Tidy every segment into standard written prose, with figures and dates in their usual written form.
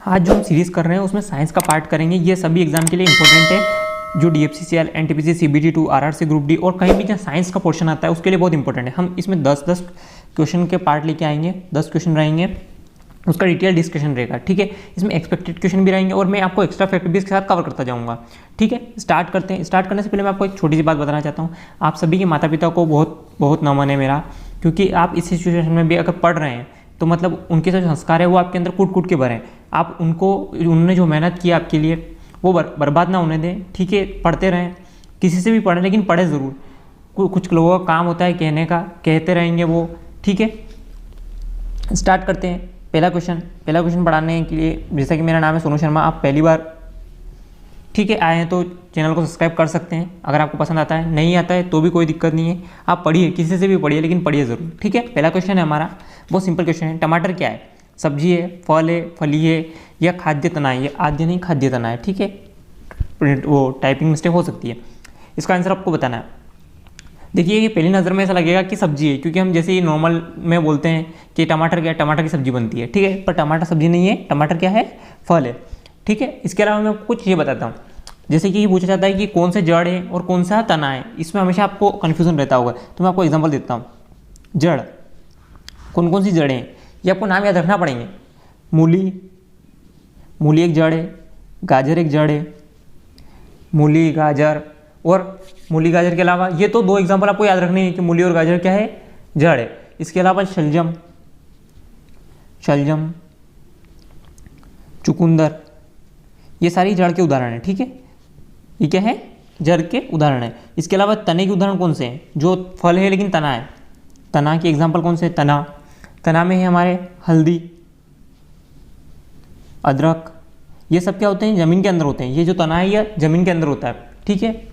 आज जो हम सीरीज़ कर रहे हैं उसमें साइंस का पार्ट करेंगे। ये सभी एग्जाम के लिए इंपॉर्टेंट है। जो DFCCL, NTPC, CBT2, RRC group D और कहीं भी जहाँ साइंस का पोर्शन आता है उसके लिए बहुत इंपॉर्टेंट है। हम इसमें 10-10 क्वेश्चन के पार्ट लेके आएंगे, 10 क्वेश्चन रहेंगे, उसका डिटेल डिस्कशन रहेगा। ठीक है, इसमें एक्सपेक्टेड क्वेश्चन भी रहेंगे और मैं आपको एक्स्ट्रा फैक्ट भी इसके साथ कवर करता जाऊँगा। ठीक है, स्टार्ट करते हैं। स्टार्ट करने से पहले मैं आपको एक छोटी सी बात बताना चाहता हूँ। आप सभी के माता पिता को बहुत बहुत नमन है मेरा, क्योंकि आप इस सिचुएशन में भी अगर पढ़ रहे हैं तो मतलब उनके जो संस्कार है वो आपके अंदर कूट कूट के भरे हैं। आप उनको, उन्होंने जो मेहनत की आपके लिए वो बर्बाद ना होने दें। ठीक है, पढ़ते रहें, किसी से भी पढ़ें लेकिन पढ़े ज़रूर। कुछ लोगों का काम होता है कहने का, कहते रहेंगे वो। ठीक है, स्टार्ट करते हैं। पहला क्वेश्चन पढ़ाने के लिए, जैसा कि मेरा नाम है सोनू शर्मा, आप पहली बार ठीक है आए हैं तो चैनल को सब्सक्राइब कर सकते हैं। अगर आपको पसंद आता है, नहीं आता है तो भी कोई दिक्कत नहीं है, आप पढ़िए, किसी से भी पढ़िए लेकिन पढ़िए ज़रूर। ठीक है, पहला क्वेश्चन है हमारा, बहुत सिंपल क्वेश्चन है। टमाटर क्या है? सब्जी है, फल है, फली है या खाद्य तना है? ये आद्य नहीं खाद्य तना है। ठीक है, वो टाइपिंग मिस्टेक हो सकती है। इसका आंसर आपको बताना है। देखिए, ये पहली नज़र में ऐसा लगेगा कि सब्जी है, क्योंकि हम जैसे ही नॉर्मल में बोलते हैं कि टमाटर क्या है, टमाटर की सब्जी बनती है। ठीक है, पर टमाटर सब्जी नहीं है, टमाटर क्या है? फल है। ठीक है, इसके अलावा मैं कुछ ये बताता हूँ। जैसे कि ये पूछा जाता है कि कौन से जड़ है और कौन सा तना है, इसमें हमेशा आपको कन्फ्यूजन रहता होगा, तो मैं आपको एग्जाम्पल देता हूँ। जड़, कौन कौन सी जड़ें हैं ये आपको नाम याद रखना पड़ेंगे। मूली एक जड़ है, गाजर एक जड़ है, मूली गाजर, और मूली गाजर के अलावा ये तो 2 एग्जाम्पल आपको याद रखने हैं कि मूली और गाजर क्या है? जड़ है। इसके अलावा शलजम, चुकंदर, ये सारी जड़ के उदाहरण है। ठीक है, ये क्या है? जड़ के उदाहरण है। इसके अलावा तने के उदाहरण कौन से हैं? जो फल है लेकिन तना है, तना के एग्जाम्पल कौन से? तना में है हमारे हल्दी, अदरक, ये सब क्या होते हैं? ज़मीन के अंदर होते हैं। ये जो तना है ये ज़मीन के अंदर होता है। ठीक है,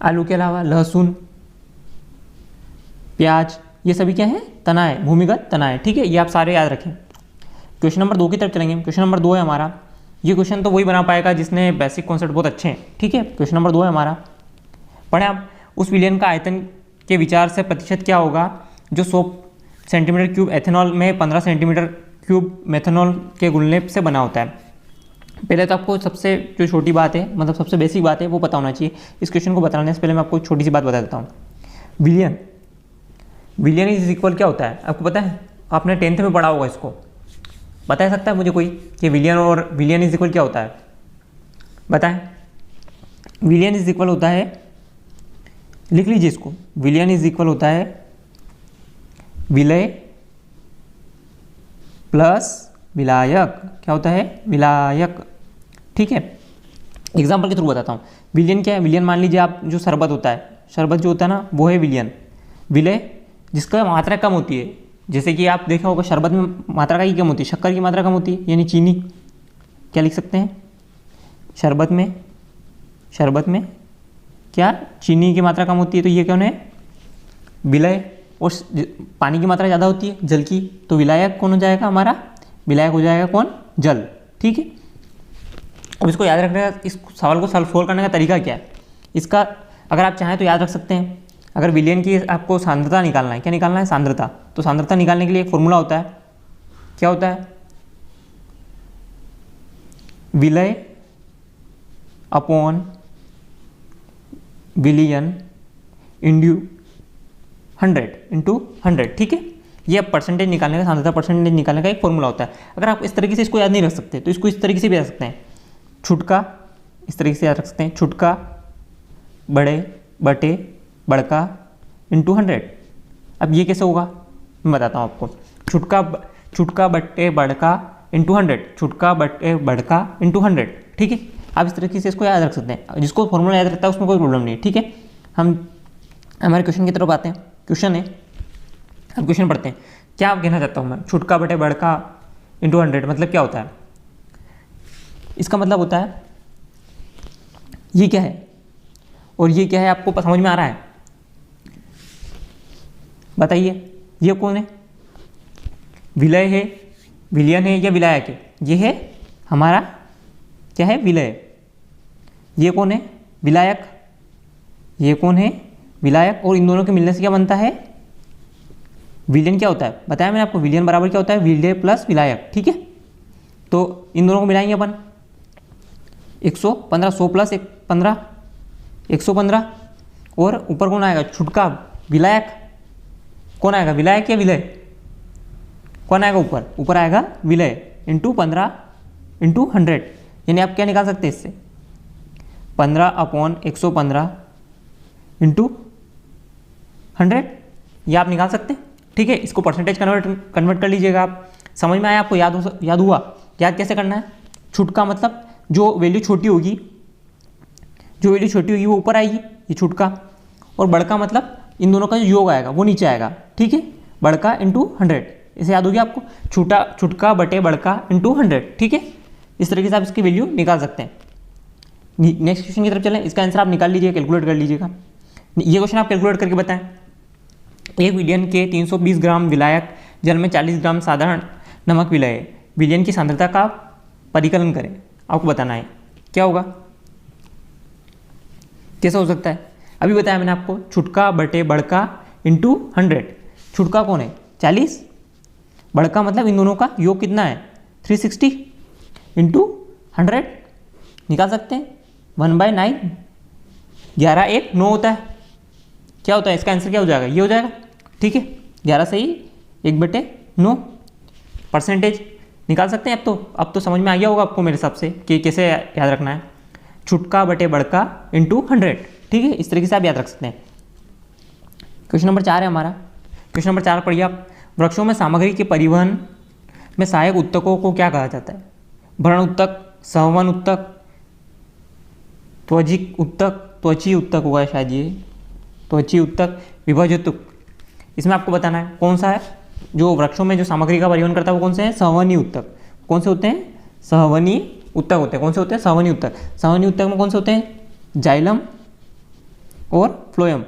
आलू के अलावा लहसुन, प्याज, ये सभी क्या है? तना है, भूमिगत तना है। ठीक है, ये आप सारे याद रखें। क्वेश्चन नंबर 2 की तरफ चलेंगे। क्वेश्चन नंबर 2 है हमारा, ये क्वेश्चन तो वही बना पाएगा जिसने बेसिक कॉन्सेप्ट बहुत अच्छे हैं। ठीक है, क्वेश्चन नंबर 2 है हमारा, पढ़ें आप। उस विलयन का आयतन के विचार से प्रतिशत क्या होगा जो 100 सेंटीमीटर क्यूब एथेनॉल में 15 सेंटीमीटर क्यूब मेथनॉल के घुलने से बना होता है? पहले तो आपको सबसे जो छोटी बात है, मतलब सबसे बेसिक बात है, वो पता होना चाहिए। इस क्वेश्चन को बताने से पहले मैं आपको छोटी सी बात बता देता हूँ। विलियन इज इक्वल क्या होता है? आपको पता है? आपने 10th में पढ़ा होगा इसको। बता सकता है मुझे कोई कि विलियन इज इक्वल क्या होता है? बताएं। विलियन इज इक्वल होता है, लिख लीजिए इसको, विलियन इज इक्वल होता है विलय प्लस विलायक। क्या होता है? विलायक। ठीक है, एग्जाम्पल के थ्रू बताता हूँ। विलियन क्या है? विलियन मान लीजिए आप, जो शरबत होता है, शरबत जो होता है ना, वो है विलियन। विलय जिसका मात्रा कम होती है, जैसे कि आप देखा होगा शरबत में मात्रा का ही कम होती है, शक्कर की मात्रा कम होती है, यानी चीनी। क्या लिख सकते हैं? शरबत में क्या चीनी की मात्रा कम होती है, तो ये कौन है? विलय। और पानी की मात्रा ज़्यादा होती है, जल की, तो विलायक कौन हो जाएगा हमारा? विलायक हो जाएगा कौन? जल। ठीक है, अब इसको याद रखने का, इस सवाल को सोल्व करने का तरीका क्या है इसका, अगर आप चाहें तो याद रख सकते हैं। अगर विलयन की आपको सांद्रता निकालना है, क्या निकालना है? सांद्रता। तो सांद्रता निकालने के लिए एक फॉर्मूला होता है। क्या होता है? विलय अपॉन विलियन इंटू 100। ठीक है, ये परसेंटेज निकालने का, सांद्रता परसेंटेज निकालने का एक फॉर्मूला होता है। अगर आप इस तरीके से इसको याद नहीं रख सकते तो इसको इस तरीके से भी याद रख सकते हैं। छुटका, इस तरीके से याद रख सकते हैं, छुटका बड़े बटे बड़का इंटू 100। अब ये कैसे होगा मैं बताता हूँ आपको। छुटका बटे बड़का इंटू 100, छुटका बटे बड़का इंटू 100। ठीक है, आप इस तरीके से इसको याद रख सकते हैं। जिसको फॉर्मूला याद रखता है उसमें कोई प्रॉब्लम नहीं है। ठीक है, हम हमारे क्वेश्चन की तरफ आते हैं। क्वेश्चन है, अब क्वेश्चन पढ़ते हैं। क्या आप कहना चाहता हूँ मैं? छुटका बटे बड़का इंटू 100 मतलब क्या होता है? इसका मतलब होता है ये क्या है और ये क्या है, आपको समझ में आ रहा है? बताइए, ये कौन है? विलय है, विलियन है या विलायक है? ये है हमारा क्या है? विलय। ये कौन है? विलायक। ये कौन है? विलायक। और इन दोनों के मिलने से क्या बनता है? विलयन क्या होता है बताया मैंने आपको, विलयन बराबर क्या होता है, विलेय प्लस विलायक। ठीक है, तो इन दोनों को मिलाएंगे अपन, 115, 100 प्लस 15, 115, और ऊपर कौन आएगा, छुटका विलायक, कौन आएगा, विलायक या विलय, कौन आएगा ऊपर, ऊपर आएगा विलय, इंटू 15 इंटू 100, यानी आप क्या निकाल सकते हैं इससे, 15/115 इंटू 100, ये आप निकाल सकते हैं। ठीक है, इसको परसेंटेज कन्वर्ट कर लीजिएगा आप। समझ में आया आपको, याद हुआ, याद कैसे करना है, छुटका मतलब जो वैल्यू छोटी होगी, वो ऊपर आएगी, ये छुटका, और बड़का मतलब इन दोनों का जो योग आएगा वो नीचे आएगा। ठीक है, बड़का इंटू 100, इसे याद होगी आपको, छुटका बटे बड़का इंटू 100। ठीक है, इस तरीके से आप इसकी वैल्यू निकाल सकते हैं। नेक्स्ट क्वेश्चन की तरफ चलें, इसका आंसर आप निकाल लीजिए, कैलकुलेट कर लीजिएगा। ये क्वेश्चन आप कैलकुलेट करके बताएं, एक विलयन के 320 ग्राम विलायक जल में 40 ग्राम साधारण नमक विलय, विलयन की सांद्रता का परिकलन करें। आपको बताना है क्या होगा, कैसा हो सकता है। अभी बताया मैंने आपको, छुटका बटे बड़का इंटू 100, छुटका कौन है 40, बड़का मतलब इन दोनों का योग कितना है 360 इंटू 100, निकाल सकते हैं 1/9, 11 1 9 होता है, क्या होता है इसका आंसर, क्या हो जाएगा, ये हो जाएगा। ठीक है, 11 सही 1/9, परसेंटेज निकाल सकते हैं। अब तो समझ में आ गया होगा आपको मेरे हिसाब से कि कैसे याद रखना है, छुटका बटे बड़का इंटू 100। ठीक है, इस तरीके से आप याद रख सकते हैं। क्वेश्चन नंबर 4 है हमारा, क्वेश्चन नंबर 4 पढ़िए आप, वृक्षों में सामग्री के परिवहन में सहायक उत्तकों को क्या कहा जाता है, भ्रण उत्तक, संवहन उत्तक, त्वजिक उत्तक, त्वची उत्तक होगा शायद ये, त्वची उत्तक, विभाजित उत्तक। इसमें आपको बताना है कौन सा है जो वृक्षों में जो सामग्री का परिवहन करता है वो कौन से हैं, संवहनीय उत्तक। कौन से होते हैं, संवहनीय उत्तक होते हैं। कौन से होते हैं, संवहनीय उत्तक। संवहनीय उत्तक में कौन से होते हैं, जाइलम और फ्लोएम।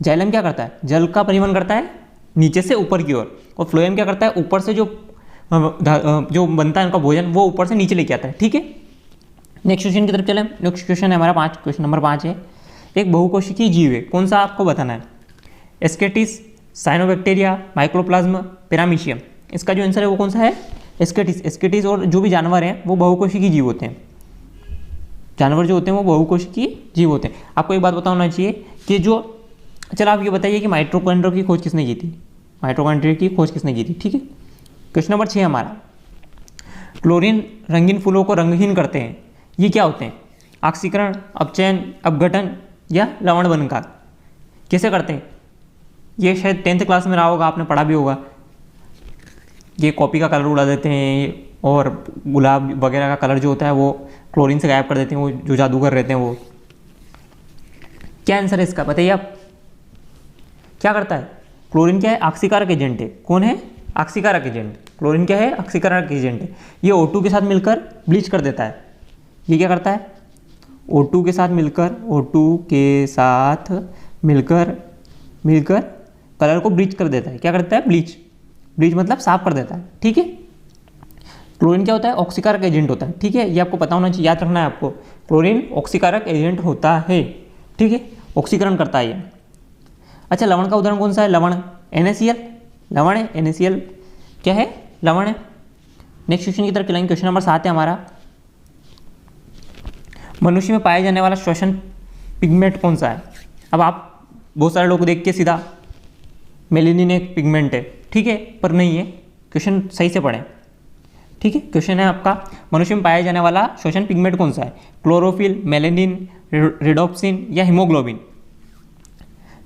जाइलम क्या करता है, जल का परिवहन करता है नीचे से ऊपर की ओर, और फ्लोएम क्या करता है, ऊपर से जो बनता है उनका भोजन वो ऊपर से नीचे लेके आता है। ठीक है, नेक्स्ट क्वेश्चन की तरफ चलें। नेक्स्ट क्वेश्चन है हमारा 5, क्वेश्चन नंबर 5 है, एक बहुकोशिकीय जीव है, कौन सा आपको बताना है, एस्केटिस, साइनोबैक्टीरिया, माइक्रोप्लाज्म, पैरामीशियम। इसका जो आंसर है वो कौन सा है, एस्केटिस। और जो भी जानवर हैं वो बहुकोशिकीय जीव होते हैं, जानवर जो होते हैं वो बहुकोशिकीय जीव होते हैं। आपको एक बात पता होना चाहिए कि जो, चलो आप ये बताइए कि माइटोकॉन्ड्रिया की खोज किसने की थी, माइटोकॉन्ड्रिया की खोज किसने की थी। ठीक है, क्वेश्चन नंबर 6 हमारा, क्लोरीन रंगीन फूलों को रंगहीन करते हैं, ये क्या होते हैं, ऑक्सीकरण, अपचयन, अपघटन या लवण बनकार। कैसे करते हैं, ये शायद 10th क्लास में रहा होगा, आपने पढ़ा भी होगा। ये कॉपी का कलर उड़ा देते हैं और गुलाब वगैरह का कलर जो होता है वो क्लोरीन से गायब कर देते हैं, वो जो जादूगर रहते हैं वो। क्या आंसर है इसका बताइए आप, क्या करता है, क्लोरीन क्या है, ऑक्सीकारक एजेंट है। कौन है, ऑक्सीकारक एजेंट। क्लोरीन क्या है, ऑक्सीकारक एजेंट है। ये O2 के साथ मिलकर ब्लीच कर देता है। ये क्या करता है, O2 के साथ मिलकर कलर को ब्लीच कर देता है। क्या करता है, ब्लीच मतलब साफ कर देता है। ठीक है, क्लोरीन क्या होता है, ऑक्सीकारक एजेंट होता है। ठीक है, ये आपको पता होना चाहिए, याद रखना है आपको, क्लोरीन ऑक्सीकारक एजेंट होता है। ठीक है, ऑक्सीकरण करता है ये। अच्छा, लवण का उदाहरण कौन सा है, लवण NaCl, लवण है NaCl, क्या है, लवण है। नेक्स्ट क्वेश्चन की तरफ चलेंगे, क्वेश्चन नंबर 7 है हमारा, मनुष्य में पाया जाने वाला श्वसन पिगमेंट कौन सा है। अब आप बहुत सारे लोग को देख के सीधा मेलेनिन एक पिगमेंट है, ठीक है, पर नहीं है, क्वेश्चन सही से पढ़ें। ठीक है, क्वेश्चन है आपका, मनुष्य में पाया जाने वाला श्वसन पिगमेंट कौन सा है, क्लोरोफिल, मेलेनिन, रिडोप्सिन या हीमोग्लोबिन।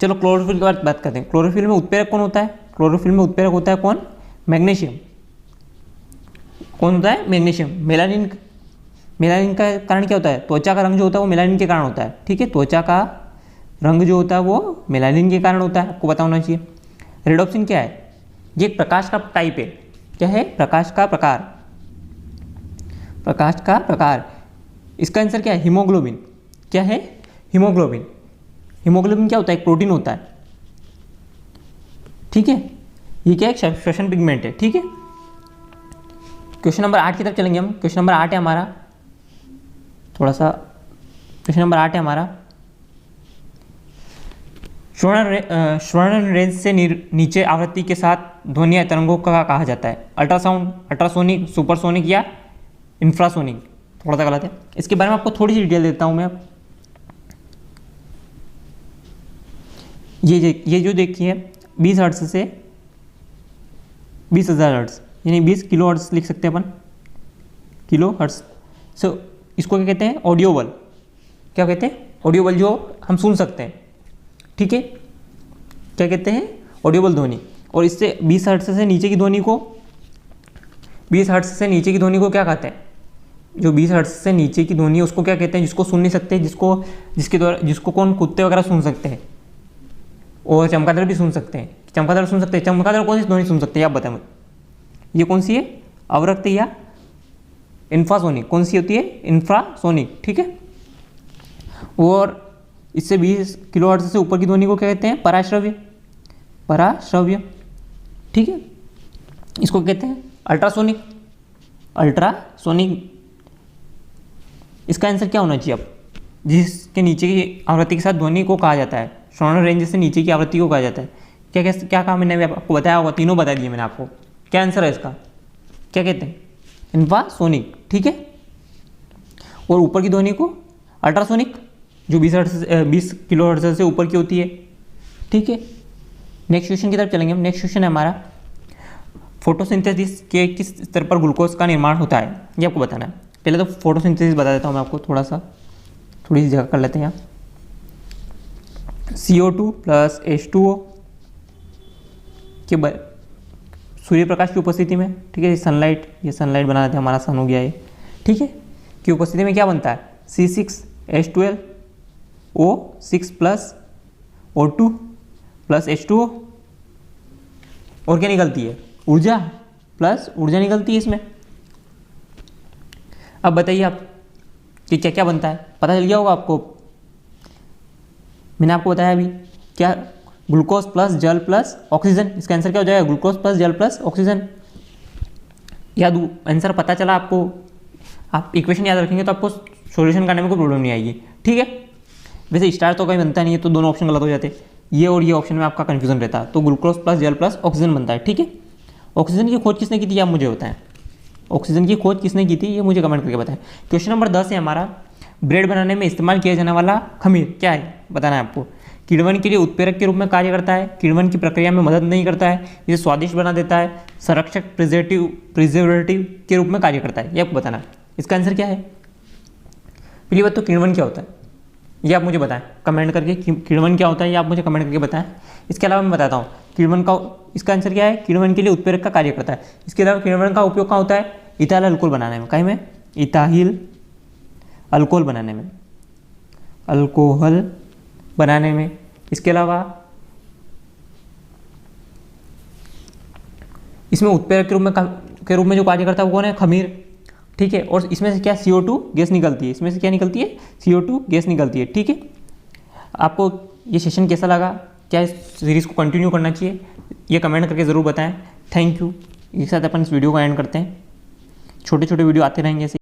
चलो क्लोरोफिल की बात करते हैं। क्लोरोफिल में उत्प्रेरक कौन होता है, क्लोरोफिल में उत्प्रेरक होता है कौन, मैग्नीशियम। कौन होता है, मैग्नीशियम। मेलानिन का कारण क्या होता है, त्वचा का रंग जो होता है वो मेलानिन के कारण होता है। ठीक है, त्वचा का रंग जो होता है वो मेलानिन के कारण होता है, आपको पता होना चाहिए। रिडोप्सिन क्या है, ये एक प्रकाश का टाइप है। क्या है, प्रकाश का प्रकार। इसका आंसर क्या है, हीमोग्लोबिन। क्या है, हीमोग्लोबिन। हीमोग्लोबिन क्या होता है, एक प्रोटीन होता है। ठीक है, ये क्या है, श्वसन पिगमेंट है। ठीक है, क्वेश्चन नंबर 8 की तरफ चलेंगे हम। क्वेश्चन नंबर 8 है हमारा, क्वेश्चन नंबर 8 है हमारा, श्रवण रेंज से नीचे आवृत्ति के साथ ध्वनि या तरंगों का कहा जाता है? अल्ट्रासाउंड, अल्ट्रासोनिक, सुपरसोनिक या इंफ्रासोनिक? थोड़ा सा गलत है, इसके बारे में आपको थोड़ी सी डिटेल देता हूँ मैं। ये जो देखिए 20 हर्ट्ज से 20,000 हर्ट्ज, यानी 20 किलो हर्ट्ज लिख सकते हैं अपन, किलो हर्ट्ज। सो इसको क्या कहते हैं? ऑडियो बल। क्या कहते हैं? ऑडियो बल, जो हम सुन सकते हैं, ठीक है। क्या कहते हैं? ऑडियो बल ध्वनि। और इससे 20 हर्ट्ज से नीचे की ध्वनि को, 20 हर्ट्ज से नीचे की ध्वनि को क्या कहते हैं? जो 20 हर्ट्ज से नीचे की ध्वनि है उसको क्या कहते हैं? जिसको सुन नहीं सकते, जिसको कौन कुत्ते वगैरह सुन सकते हैं और चमगादड़ भी सुन सकते हैं। चमगादड़ सुन सकते हैं? चमगादड़ कौन सी ध्वनि सुन सकते हैं आप बताएं मुझे? ये कौन सी है? अवरक्त या इंफ्रासोनिक? कौन सी होती है? इंफ्रासोनिक, ठीक है। और इससे 20 किलो हर्ट्ज से ऊपर की ध्वनि को क्या कहते हैं? पराश्रव्य। पराश्रव्य, ठीक है। इसको कहते हैं अल्ट्रासोनिक। अल्ट्रासोनिक। इसका आंसर क्या होना चाहिए अब? जिसके नीचे की आवृत्ति के साथ ध्वनि को कहा जाता है, श्रवण रेंज से नीचे की आवृत्ति को कहा जाता है। क्या कहा मैंने? अभी आपको बताया होगा, तीनों बता दिए मैंने आपको। क्या आंसर है इसका? क्या कहते हैं? इंफ्रासोनिक, ठीक है। और ऊपर की ध्वनि को अल्ट्रासोनिक, जो 20 किलो हर्ट्ज से ऊपर की होती है, ठीक है। नेक्स्ट क्वेश्चन की तरफ चलेंगे हम। नेक्स्ट क्वेश्चन है हमारा, फोटोसिंथेसिस के किस स्तर पर ग्लूकोज का निर्माण होता है? ये आपको बताना है। पहले तो फोटोसिंथेसिस बता देता हूँ मैं आपको, थोड़ी सी जगह कर लेते हैं यहाँ। CO2 प्लस H2O के सूर्य प्रकाश की उपस्थिति में, ठीक है, सनलाइट, ये सनलाइट बना देते हैं, हमारा सन हो गया ये, ठीक है, की उपस्थिति में क्या बनता है? C6H12O6 plus O2 plus H2O, और क्या निकलती है? ऊर्जा, प्लस ऊर्जा निकलती है इसमें। अब बताइए आप कि क्या क्या बनता है? पता चल गया होगा आपको, मैंने आपको बताया अभी। क्या? ग्लूकोज प्लस जल प्लस ऑक्सीजन। इसका आंसर क्या हो जाएगा? ग्लूकोज प्लस जल प्लस ऑक्सीजन। याद आंसर पता चला आपको? आप इक्वेशन याद रखेंगे तो आपको सॉल्यूशन करने में कोई प्रॉब्लम नहीं आएगी, ठीक है। वैसे स्टार तो कहीं बनता नहीं है, तो दोनों ऑप्शन गलत हो जाते, ये और ये ऑप्शन में आपका कन्फ्यूजन रहता है। तो ग्लूकोज प्लस जल प्लस ऑक्सीजन बनता है, ठीक है। ऑक्सीजन की खोज किसने की थी आप मुझे बताएं? ऑक्सीजन की खोज किसने की थी ये मुझे कमेंट करके बताएं। क्वेश्चन नंबर 10 है हमारा, ब्रेड बनाने में इस्तेमाल किया जाने वाला खमीर क्या है? बताना है आपको। किण्वन के लिए उत्प्रेरक के रूप में कार्य करता है, किण्वन की प्रक्रिया में मदद नहीं करता है, इसे स्वादिष्ट बना देता है, संरक्षक प्रिजर्वेटिव के रूप में कार्य करता है, ये आपको बताना है। इसका आंसर क्या है? पहली बात तो किण्वन क्या होता है ये आप मुझे बताएं कमेंट करके। किण्वन क्या होता है ये आप मुझे कमेंट करके बताएं। इसके अलावा मैं बताता हूँ किण्वन का, इसका आंसर क्या है? किण्वन के लिए उत्प्रेरक का कार्य करता है। इसके अलावा किण्वन का उपयोग कहाँ होता है? इथाइल अल्कोहल बनाने में। कहीं में? इथाइल अल्कोहल बनाने में, अल्कोहल बनाने में। इसके अलावा इसमें उत्प्रेरक के रूप में जो कार्य करता है वो कौन है? खमीर, ठीक है। और इसमें से क्या? CO2 गैस निकलती है। इसमें से क्या निकलती है? CO2 गैस निकलती है, ठीक है। आपको ये सेशन कैसा लगा? क्या इस सीरीज़ को कंटिन्यू करना चाहिए? ये कमेंट करके ज़रूर बताएं। Thank you. एक साथ अपन इस वीडियो को एंड करते हैं। छोटे छोटे वीडियो आते रहेंगे ऐसे।